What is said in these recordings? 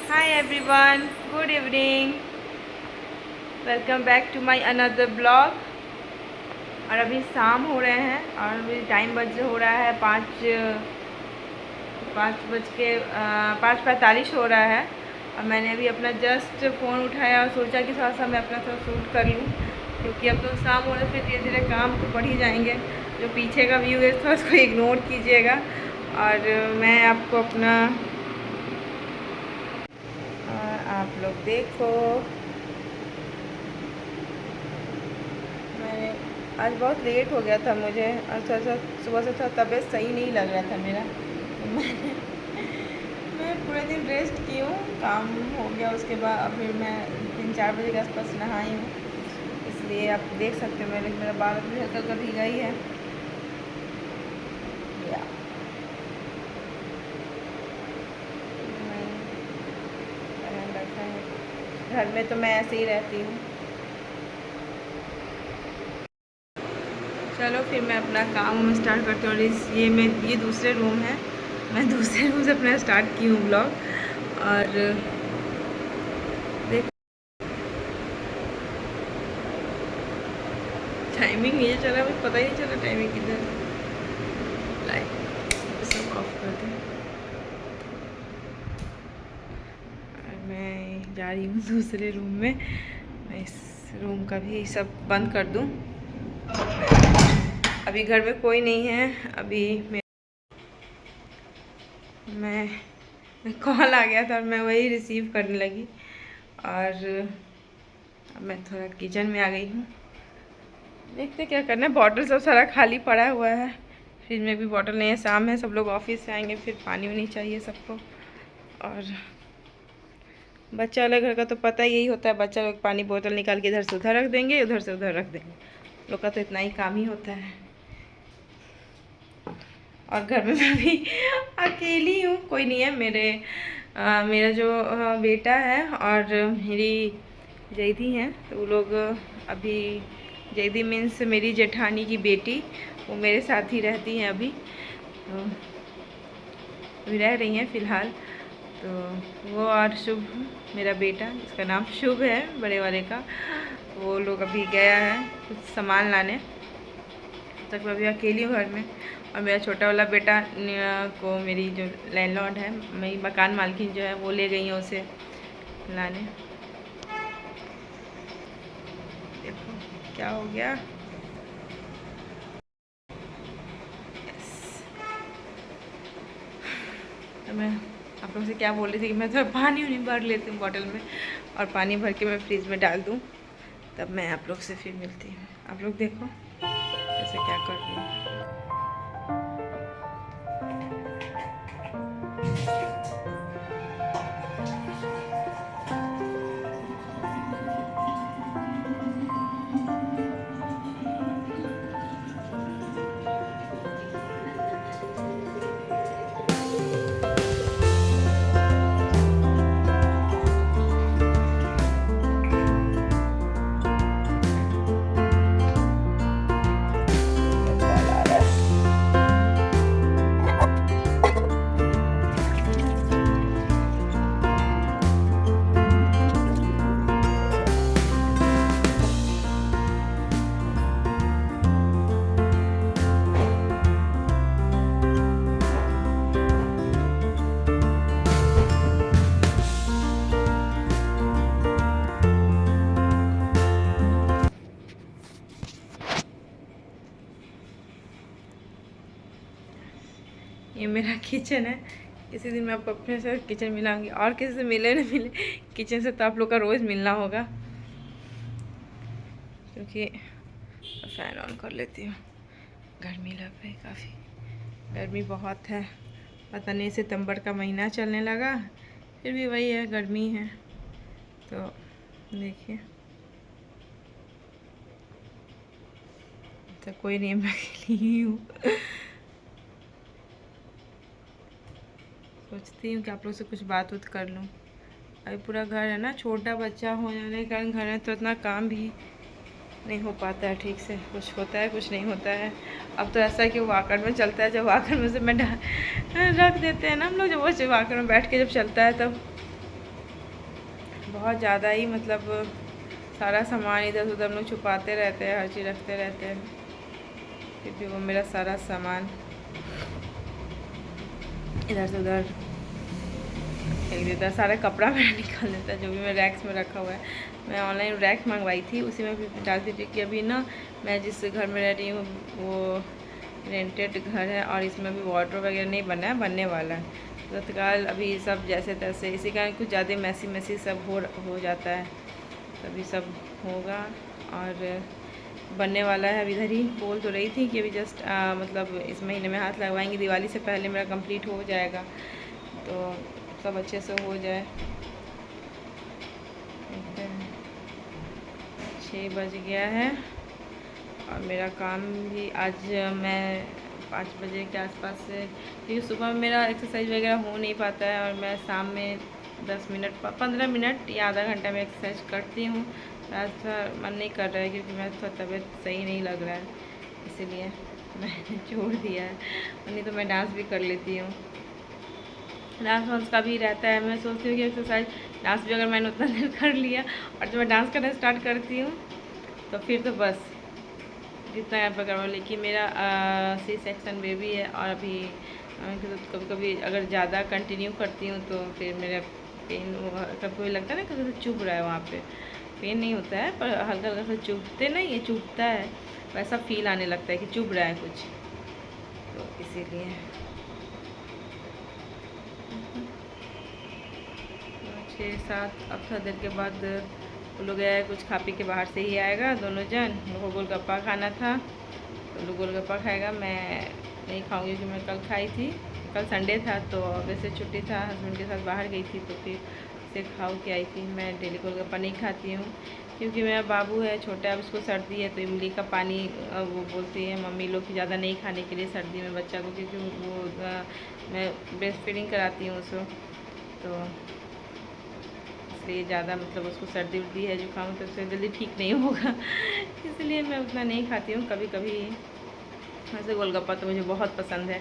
Hi everyone, good evening. Welcome back to my another blog. और अभी शाम हो रहे हैं और अभी टाइम हो रहा है 5:45 हो रहा है। और मैंने अभी अपना जस्ट फ़ोन उठाया और सोचा कि थोड़ा सा मैं अपना थोड़ा शूट कर लूँ, क्योंकि अब तो शाम हो रहा है, फिर धीरे धीरे काम तो बढ़ ही जाएंगे। जो पीछे का व्यू है थोड़ा उसको इग्नोर कीजिएगा। और मैं आपको अपना आप लोग देखो, मैंने आज बहुत लेट हो गया था मुझे, और थोड़ा सा सुबह से थोड़ा तबीयत सही नहीं लग रहा था मेरा। तो मैं पूरे दिन रेस्ट की हूँ, काम हो गया उसके बाद अब फिर मैं 3-4 बजे के आसपास नहाई हूँ, इसलिए आप देख सकते हो मेरा बाल भी हल्का हल्का भीगा ही है। या रखा है, घर में तो मैं ऐसे ही रहती हूँ। चलो फिर मैं अपना काम स्टार्ट करती हूँ। ये दूसरे रूम है, मैं दूसरे रूम से अपना स्टार्ट की हूँ ब्लॉग। और देख टाइमिंग ये चला, मुझे पता ही नहीं चला टाइमिंग किधर। लाइट सब ऑफ कर दें और मैं जा रही हूँ दूसरे रूम में। मैं इस रूम का भी सब बंद कर दूँ। अभी घर में कोई नहीं है। अभी मैं कॉल आ गया था और मैं वही रिसीव करने लगी। और अब मैं थोड़ा किचन में आ गई हूँ, देखते क्या करना है। बॉटल सब सारा खाली पड़ा हुआ है, फ्रिज में भी बॉटल नहीं है। शाम है, सब लोग ऑफिस से आएंगे, फिर पानी वानी चाहिए सबको। और बच्चा वाले घर का तो पता ही यही होता है, बच्चा लोग पानी बोतल निकाल के इधर से उधर रख देंगे, उधर से उधर रख देंगे। लोग का तो इतना ही काम ही होता है। और घर में मैं भी अकेली हूँ, कोई नहीं है। मेरा जो बेटा है और मेरी जैदी हैं, तो वो लोग अभी, जैदी मीन्स मेरी जेठानी की बेटी, वो मेरे साथ ही रहती हैं अभी, तो अभी रह रही हैं फ़िलहाल। तो वो और शुभ, मेरा बेटा, इसका नाम शुभ है बड़े वाले का, वो लोग अभी गया है कुछ सामान लाने। तक मैं अभी अकेली हूँ घर में। और मेरा छोटा वाला बेटा को मेरी जो लैंडलॉर्ड है, मेरी मकान मालकिन जो है, वो ले गई है उसे लाने। देखो क्या हो गया। तो मैं आप लोगों से क्या बोल रही थी कि मैं थोड़ा पानी उनी भर लेती हूँ बॉटल में, और पानी भर के मैं फ्रिज में डाल दूँ, तब मैं आप लोग से फिर मिलती हूँ। आप लोग देखो कैसे क्या कर रही हूँ। ये मेरा किचन है। किसी दिन मैं आपको अपने से किचन मिलाऊंगी, और किसी से मिले न मिले, किचन से तो आप लोग का रोज़ मिलना होगा। क्योंकि फ़ैन ऑन कर लेती हूँ, गर्मी लग रही, काफ़ी गर्मी बहुत है। पता नहीं सितंबर का महीना चलने लगा, फिर भी वही है, गर्मी है। तो देखिए, तो कोई नहीं, मैं अकेली ही हूँ। सोचती हूँ कि आप लोग से कुछ बात उत कर लूँ। अभी पूरा घर है ना, छोटा बच्चा हो जाने के कारण घर है, तो इतना काम भी नहीं हो पाता है ठीक से, कुछ होता है कुछ नहीं होता है। अब तो ऐसा है कि वाकर में चलता है, जब वाकर में से मैं रख देते हैं ना हम लोग, जब वो वाकर में बैठ के जब चलता है तब बहुत ज़्यादा ही मतलब सारा सामान इधर उधर हम लोग छुपाते रहते हैं, हर चीज़ रखते रहते हैं। फिर भी वो मेरा सारा सामान इधर से उधर फेंक देता है, सारा कपड़ा मेरा निकाल देता है जो भी मैं रैक्स में रखा हुआ है। मैं ऑनलाइन रैक मंगवाई थी, उसी में भी डालती थी कि अभी ना मैं जिस घर में रह रही हूँ वो रेंटेड घर है और इसमें भी वार्डरोब वगैरह नहीं बना है, बनने वाला है। तो तत्काल अभी सब जैसे तैसे, इसी कारण कुछ ज़्यादा मैसी सब हो जाता है। तभी सब होगा और बनने वाला है। अभी इधर ही बोल तो रही थी कि अभी जस्ट मतलब इस महीने में हाथ लगवाएंगे, दिवाली से पहले मेरा कंप्लीट हो जाएगा, तो सब अच्छे से हो जाए। 6 बज गया है और मेरा काम भी आज मैं 5 बजे के आसपास से, क्योंकि सुबह में मेरा एक्सरसाइज वगैरह हो नहीं पाता है और मैं शाम में 10 मिनट 15 मिनट या आधा घंटा में एक्सरसाइज करती हूँ। आज थोड़ा मन नहीं कर रहा है क्योंकि मैं थोड़ा तबीयत सही नहीं लग रहा है, इसीलिए मैंने छोड़ दिया है। नहीं तो मैं डांस भी कर लेती हूँ, डांस वांस का भी रहता है। मैं सोचती हूँ कि एक्सरसाइज डांस भी अगर मैंने उतना देर कर लिया और जब मैं डांस करना स्टार्ट करती हूँ तो फिर तो बस जितना यहाँ पर करवा। लेकिन मेरा सी सेक्शन बेबी है और अभी कभी कभी अगर ज़्यादा कंटिन्यू करती हूँ तो फिर मेरा पेन कभी कभी लगता है ना, कभी चुभ रहा है, वहाँ पे पेन नहीं होता है पर हल्का हल्का सा चुभते नहीं, ये चुभता है, वैसा फील आने लगता है कि चुभ रहा है कुछ, तो इसीलिए 6-7 अब थोड़ा देर के बाद वो लोग आए, कुछ खा पी के बाहर से ही आएगा, दोनों जन। उनको गोलगप्पा खाना था तो लोग गोलगप्पा खाएगा, मैं नहीं खाऊंगी क्योंकि मैं कल खाई थी, कल संडे था तो वैसे छुट्टी था, हस्बैंड के साथ बाहर गई थी तो फिर से खाओ के आई थी। मैं डेली गोलगप्पा नहीं खाती हूँ क्योंकि मेरा बाबू है छोटा, अब उसको सर्दी है तो इमली का पानी वो बोलती है मम्मी लोग कि ज़्यादा नहीं खाने के लिए सर्दी में बच्चा को, क्योंकि वो मैं ब्रेस्ट फीडिंग कराती हूँ उसको, तो इसलिए ज़्यादा मतलब उसको सर्दी उर्दी है जुकाम तो उससे जल्दी ठीक नहीं होगा इसलिए मैं उतना नहीं खाती हूँ कभी कभी। वैसे गोलगप्पा तो मुझे बहुत पसंद है,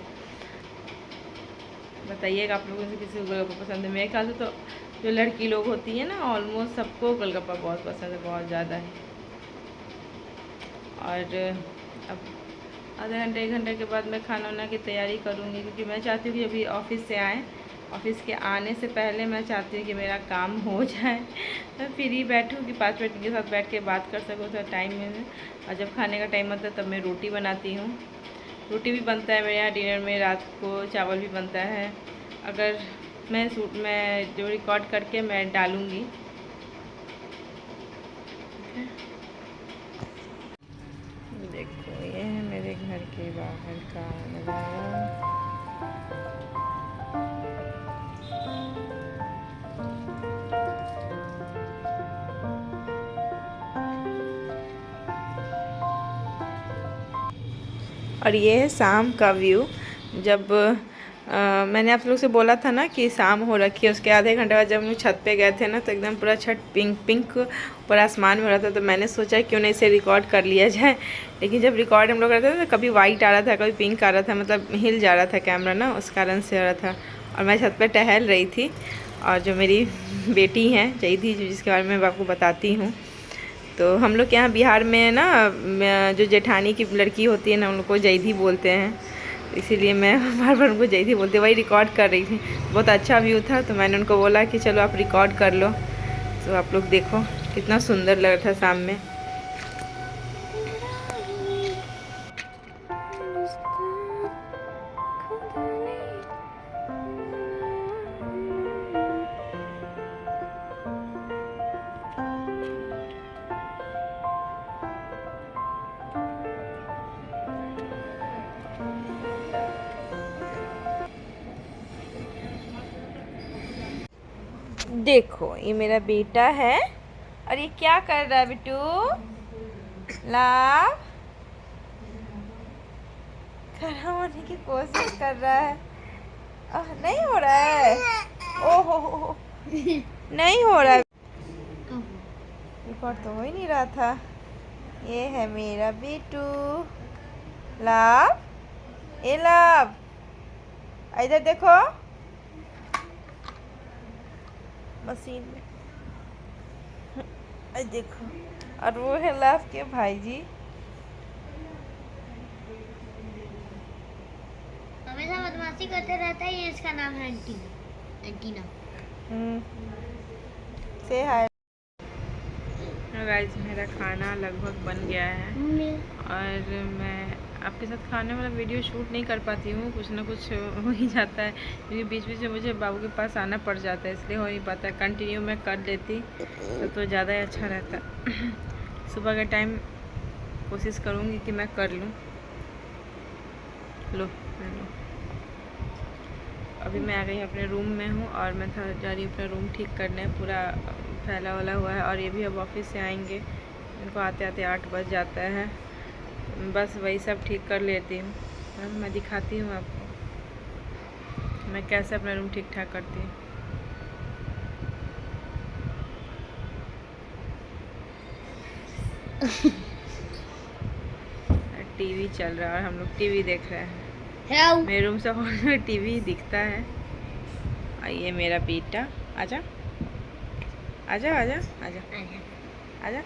बताइएगा आप लोगों से किसी को गोलगप्पा पसंद है। मेरे ख्याल से तो जो लड़की लोग होती है ना ऑलमोस्ट सबको गोलगप्पा बहुत पसंद है, बहुत ज़्यादा है। और अब आधे घंटे 1 घंटे के बाद मैं खाना वाना की तैयारी करूँगी क्योंकि मैं चाहती हूँ कि अभी ऑफिस से आएँ, ऑफिस के आने से पहले मैं चाहती हूँ कि मेरा काम हो जाए, मैं फ्री बैठूँ कि 5 मिनट के साथ बैठ के बात कर सकूँ थोड़ा टाइम में। और जब खाने का टाइम होता है तब मैं रोटी बनाती हूँ, रोटी भी बनता है मेरे यहाँ डिनर में, रात को चावल भी बनता है। अगर मैं जो रिकॉर्ड करके मैं डालूँगी। देखो ये है मेरे घर के बाहर का नज़ारा। और ये है शाम का व्यू। जब मैंने आप लोग से बोला था ना कि शाम हो रखी है, उसके आधे घंटे बाद जब हम लोग छत पे गए थे ना तो एकदम पूरा छत पिंक पिंक पूरा आसमान में हो रहा था, तो मैंने सोचा क्यों नहीं इसे रिकॉर्ड कर लिया जाए। लेकिन जब रिकॉर्ड हम लोग करते थे तो कभी वाइट आ रहा था, कभी पिंक आ रहा था, मतलब हिल जा रहा था कैमरा ना, उस कारण से हो रहा था। और मैं छत पर टहल रही थी और जो मेरी बेटी हैं जयदी, जिसके बारे में मैं आपको बताती हूँ, तो हम लोग के यहाँ बिहार में ना जो जेठानी की लड़की होती है ना उन लोग को जयदी बोलते हैं, इसीलिए मैं बार बार उनको जयदी बोलती, वही रिकॉर्ड कर रही थी। बहुत अच्छा व्यू था तो मैंने उनको बोला कि चलो आप रिकॉर्ड कर लो, तो आप लोग देखो कितना सुंदर लग रहा था शाम में। देखो ये मेरा बेटा है और ये क्या कर रहा है बिट्टू, लाभ खड़ा होने की कोशिश कर रहा है। नहीं हो रहा है, ओहो नहीं हो रहा है, रिकॉर्ड तो हो ही नहीं रहा था। ये है मेरा बेटू लाभ, ए लाभ इधर देखो मशीन में, देखो, और वो है लाभ के भाई जी। हमेशा बदमाशी करते रहता है, ये इसका नाम है एंटीना। से हाय गाइस, मेरा खाना लगभग बन गया है और मैं आपके साथ खाने वाला वीडियो शूट नहीं कर पाती हूँ, कुछ ना कुछ हो ही जाता है क्योंकि बीच बीच में मुझे बाबू के पास आना पड़ जाता है, इसलिए हो नहीं पाता। कंटिन्यू मैं कर लेती तो ज़्यादा ही अच्छा रहता। सुबह के टाइम कोशिश करूँगी कि मैं कर लूँ। लो लो, अभी मैं आ गई अपने रूम में हूँ और मैं जा रही हूँ अपना रूम ठीक करने। पूरा फैला वाला हुआ है और ये भी अब ऑफिस से आएंगे, इनको आते आते 8 बज जाता है। बस वही सब ठीक कर लेती हूँ। मैं दिखाती हूँ आपको मैं कैसे अपना रूम ठीक ठाक करती हूँ। टीवी चल रहा है और हम लोग टीवी देख रहे हैं। मेरे रूम से हॉल में टीवी दिखता है। और ये मेरा बेटा, आजा आजा आजा आजा आजा।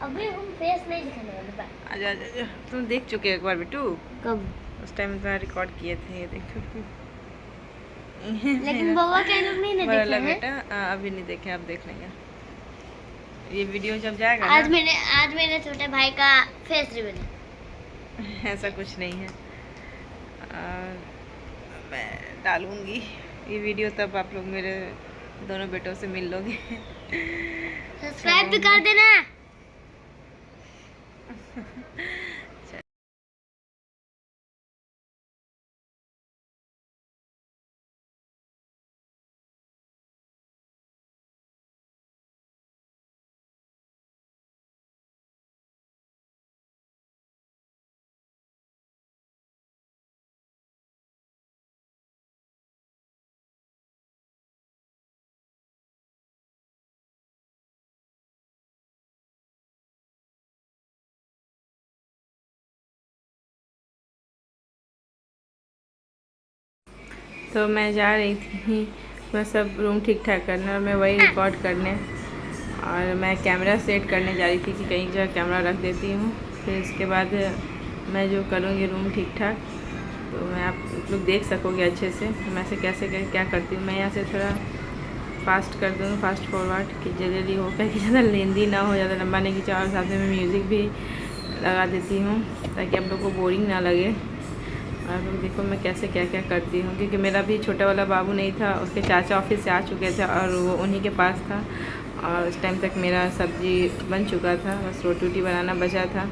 अभी हम फेस नहीं दिखाने वाले। आजा आजा, तुम देख चुके हो एक बार बेटू? कब? उस टाइम इतना रिकॉर्ड किए थे, ये देखो। लेकिन बाबा के लोग नहीं देखे हैं। बेटा अभी नहीं देखे, अब देख लेंगे। ये वीडियो जब जाएगा आज ना, मेरे छोटे भाई का फेस रिवील है। ऐसा कुछ नहीं है। मैं डालूंगी ये वीडियो, तब आप लोग मेरे दोनों बेटों से मिल लोगे। सब्सक्राइब भी कर देना। तो मैं जा रही थी मैं सब रूम ठीक ठाक करने और मैं वही रिकॉर्ड करने, और मैं कैमरा सेट करने जा रही थी कि कहीं जगह कैमरा रख देती हूँ। फिर इसके बाद मैं जो करूँगी रूम ठीक ठाक, तो मैं आप लोग देख सकोगे अच्छे से मैं से कैसे क्या करती हूँ। मैं यहाँ से थोड़ा फास्ट कर दूँगी, फास्ट फॉरवर्ड कि जल्दी हो पाए, कि ज़्यादा लेंदी ना हो, ज़्यादा लंबा नहीं खींचा, और साथ में मैं म्यूज़िक भी लगा देती हूँ ताकि आप लोग को बोरिंग ना लगे। और देखो मैं कैसे क्या क्या करती हूँ, क्योंकि मेरा भी छोटा वाला बाबू नहीं था, उसके चाचा ऑफिस से आ चुके थे और वो उन्हीं के पास था, और उस टाइम तक मेरा सब्जी बन चुका था, बस रोटी वोटी बनाना बचा था।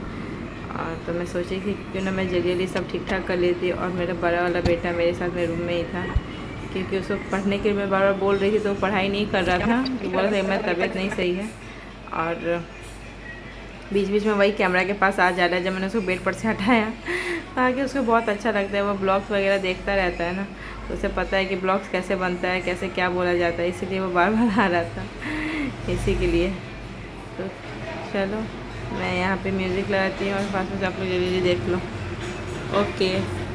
और तो मैं सोची कि क्यों ना मैं जल्दी जल्दी सब ठीक ठाक कर लेती। और मेरा बड़ा वाला बेटा मेरे साथ मेरे रूम में ही था, क्योंकि उसको पढ़ने के लिए मैं बार बार बोल रही थी तो वो पढ़ाई नहीं कर रहा था, तो बोला था मेरी तबीयत नहीं सही है। और बीच बीच में वही कैमरा के पास आ जा रहा है। जब मैंने उसको बेड पर से हटाया तो आगे उसको बहुत अच्छा लगता है, वो ब्लॉग्स वगैरह देखता रहता है ना, तो उसे पता है कि ब्लॉग्स कैसे बनता है, कैसे क्या बोला जाता है, इसीलिए वो बार बार आ रहा था इसी के लिए। तो चलो मैं यहाँ पे म्यूज़िक लगाती हूँ और पास में से आप लोग जल्दी देख लो। ओके।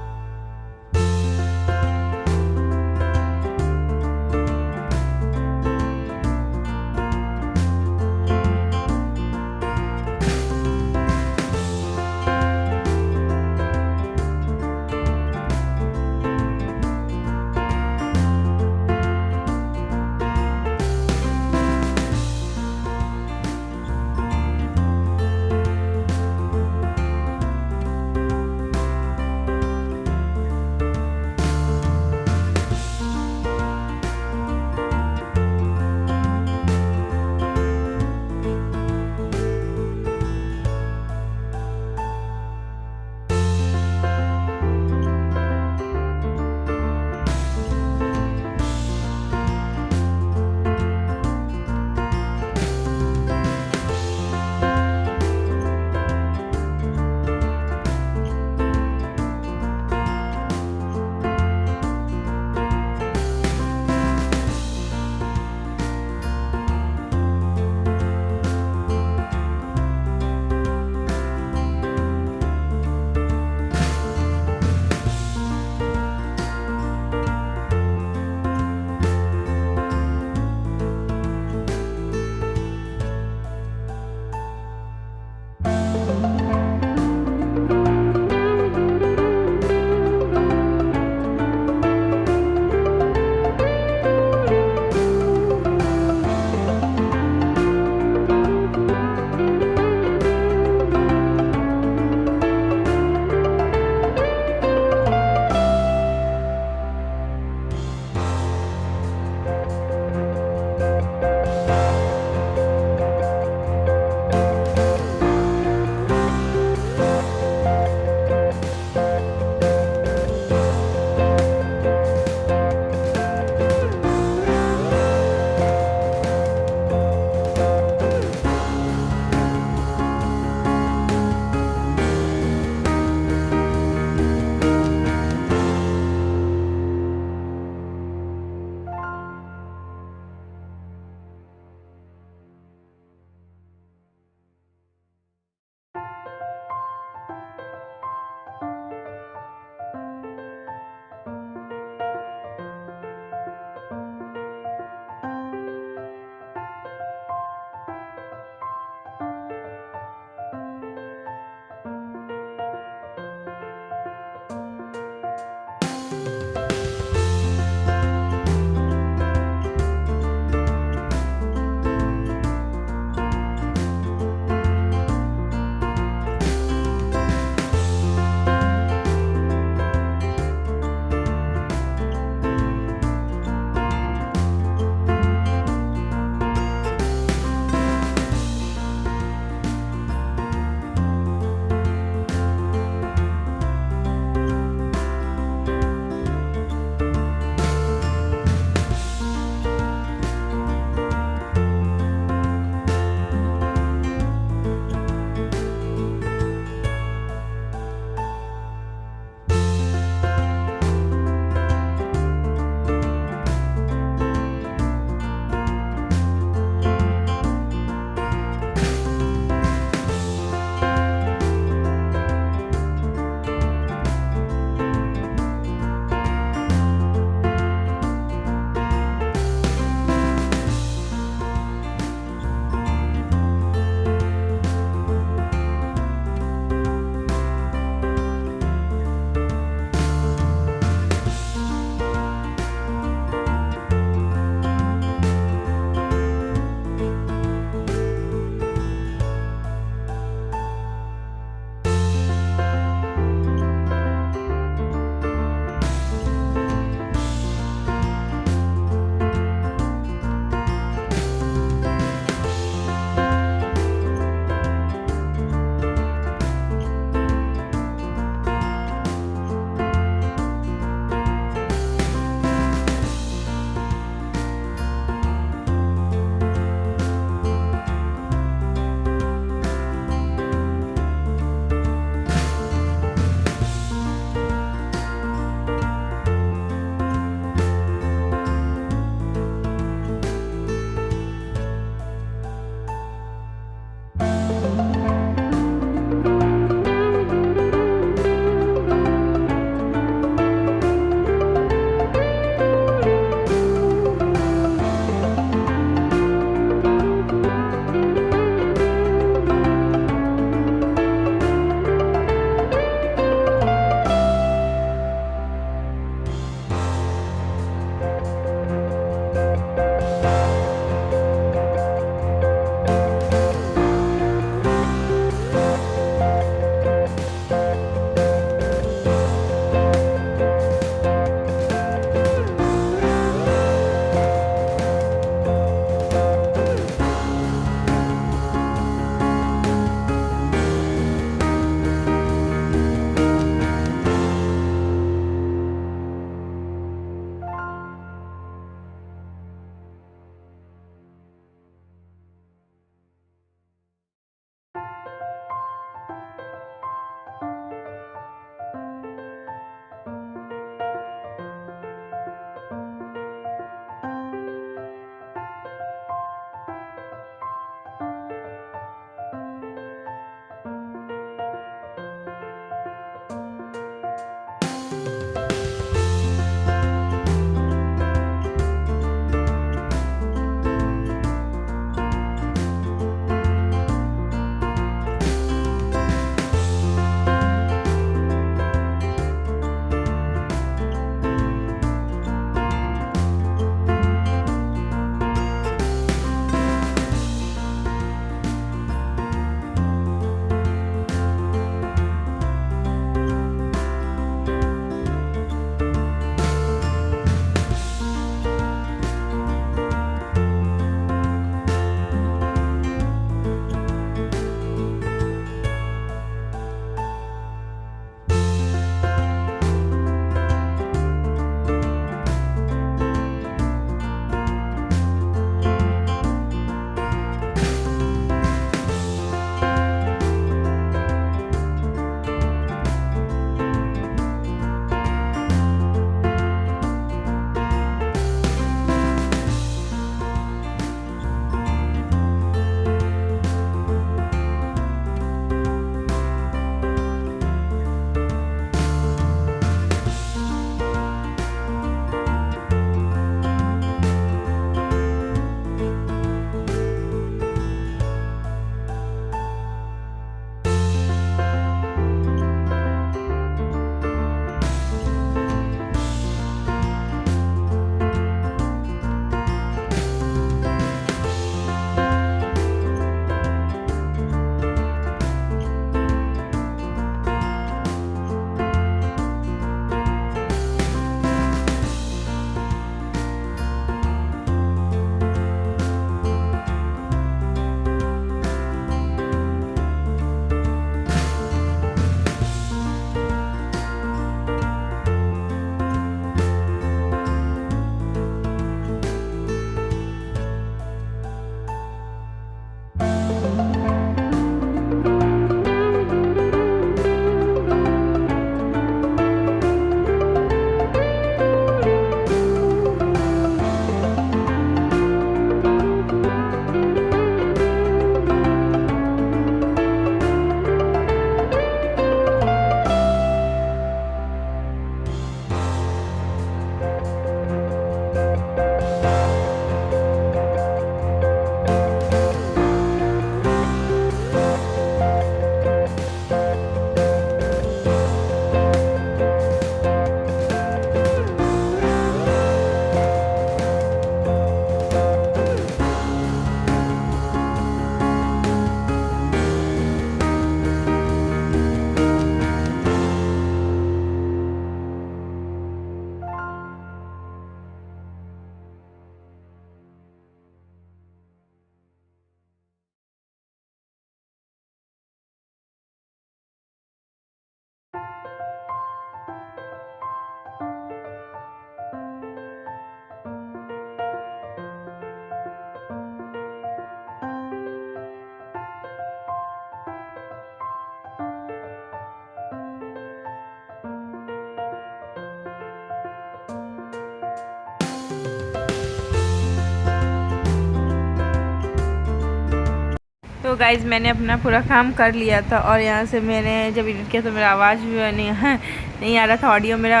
तो गाइज़ मैंने अपना पूरा काम कर लिया था और यहाँ से मैंने जब एडिट किया तो मेरा आवाज़ भी नहीं आ रहा था, ऑडियो मेरा।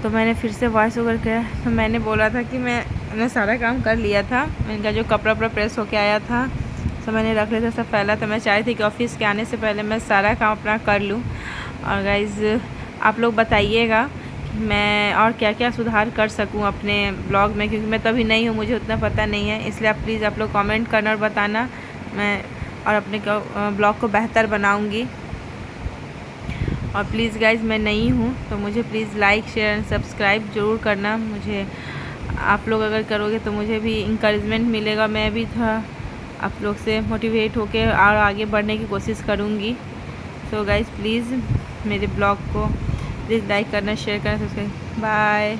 तो मैंने फिर से वॉइस ओवर किया। तो मैंने बोला था कि मैंने सारा काम कर लिया था। मैंने जो कपड़ा वपड़ा प्रेस होके आया था तो मैंने रख लिया था, सब फैला था। मैं चाहती थी कि ऑफिस के आने से पहले मैं सारा काम अपना कर लूँ। और गाइज़ आप लोग बताइएगा कि मैं और क्या क्या सुधार कर सकूं अपने ब्लॉग में, क्योंकि मैं तभी नहीं हूं, मुझे उतना पता नहीं है। इसलिए आप प्लीज़ आप लोग कमेंट करना और बताना, मैं और अपने ब्लॉग को बेहतर बनाऊंगी। और प्लीज़ गाइज़ मैं नई हूँ तो मुझे please like share and subscribe ज़रूर करना। मुझे आप लोग अगर करोगे तो मुझे भी इंकरेजमेंट मिलेगा, मैं भी थोड़ा आप लोग से मोटिवेट होके और आगे बढ़ने की कोशिश करूँगी। सो गाइज़ प्लीज़ मेरे ब्लॉग को प्लीज़ लाइक करना, शेयर करना, सब्सक्राइब। बाय।